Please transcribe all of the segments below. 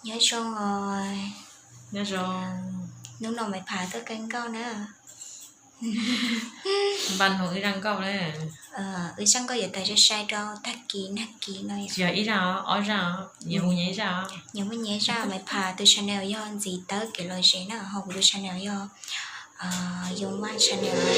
Nhớ xong rồi. Nhớ rồi. Lúc nào mày phá tới kênh câu nữa. Bạn hỏi rằng câu đấy. Sang có giờ tại cho sai đâu thắc kỳ nói. Giờ ý ra, ói ra, nhiều nhảy ra. Nhiều mới nhớ ra mày phá từ channel do gì tới cái lời sẽ nó học từ channel do dùng mai channel là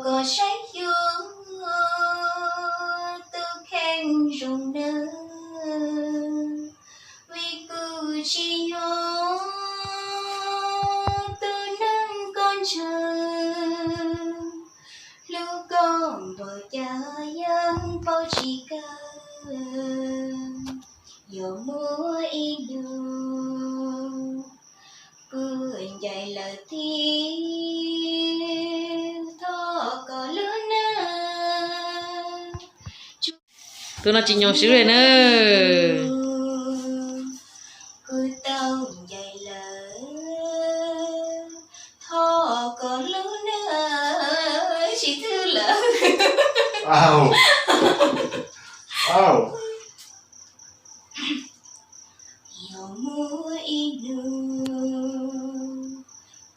có sách dương từ khen rung nơ vì cứ chỉ nhớ từ nắng con chờ lúc con bờ cha dân bao chỉ cơ giờ mưa in đường cứ dạy lời tiếng tôi nói chị nhau xíu rồi nữa. Cứ tao dạy lời thọ có lớn nữa chỉ thứ lỡ. Ow. Oh. Dạo mùa in đường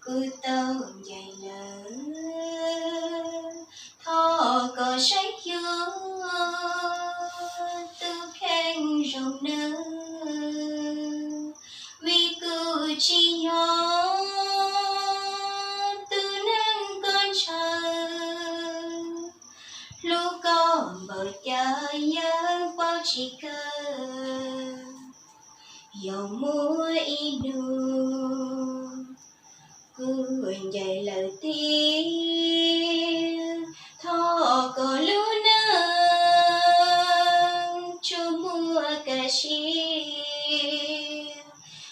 cứ tao dạy lời thọ có sách dương từ khen rộng nơ vì cứ chỉ nhớ từ nắng con chờ lúc con bờ cha dân bao chỉ cơ dòng mùa in đường cứ dạy lời tiếng thọ có lúa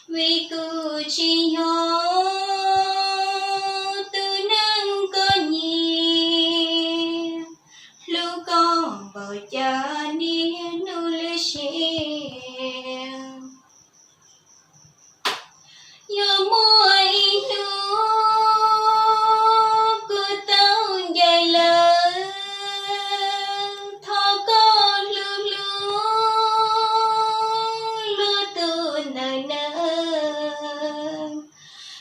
vì cứ chỉ nhớ từ nắng có nhiều lúc con bờ cha đi nu lê xe giờ mùa in nước cứ tao dạy lời thọ có lưu lưu lưu từ nơi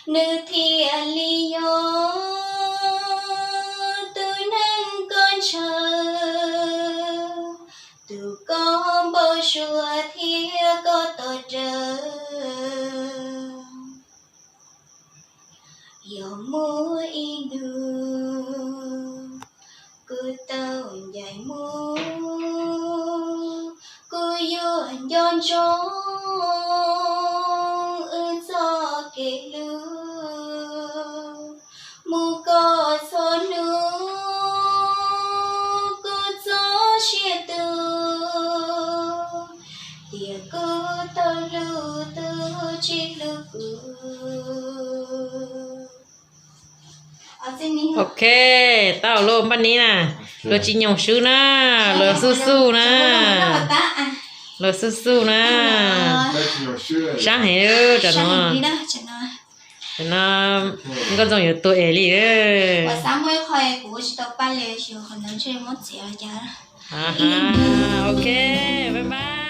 nơi thiên lý do từ nắng con chờ từ con bao xua thiên có tội trợ dòng mùa in đường cứ tao dạy mùa cứ dọn dọn cho gió kề lưa mù có gió nước cứ gió chia từ tia cứ tao lưu từ chỉ lưu Ok, tao luôn bên ní nè. Lo chị nhau xíu nè, lo su su nè. Lo su su nè. Sáng hiểu cho nó. Cho nó có giống như tôi ấy đi đấy. Ok, bye bye.